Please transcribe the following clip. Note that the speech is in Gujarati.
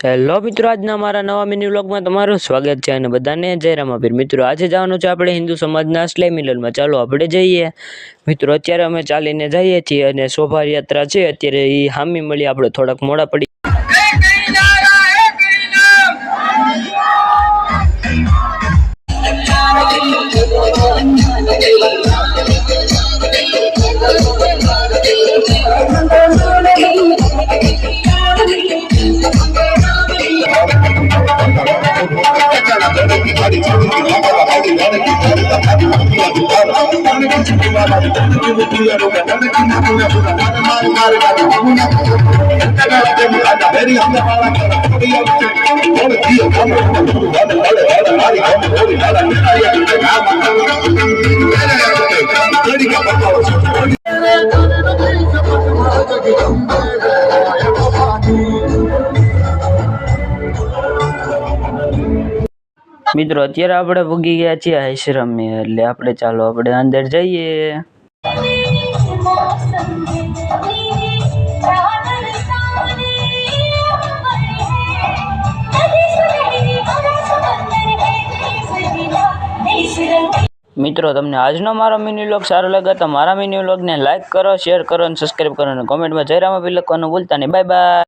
હેલો મિત્રો, આજના મારા નવા મિની વ્લોગમાં તમારું સ્વાગત છે અને બધાને જય રામાપીર। મિત્રો આજે જવાનું છે આપણે હિન્દુ સમાજના અસલાઈ મિલનમાં। ચાલો આપણે જઈએ મિત્રો। અત્યારે અમે ચાલીને જઈએ છીએ અને શોભાયાત્રા છે અત્યારે એ હામી મળી આપણે થોડાક મોડા પડી। મિત્રો અત્યારે આપણે ભૂગી ગયા છીએ આશ્રમે, એટલે આપણે ચાલો આપણે અંદર જઈએ। મિત્રો તમને આજનો મારો મિની વ્લોગ સારો લાગે તો મારા મિની વ્લોગને લાઈક કરો, શેર કરો અને સબસ્ક્રાઈબ કરો અને કોમેન્ટમાં જય રામાપીર લખવાનું ભૂલતા નહીં। Bye bye.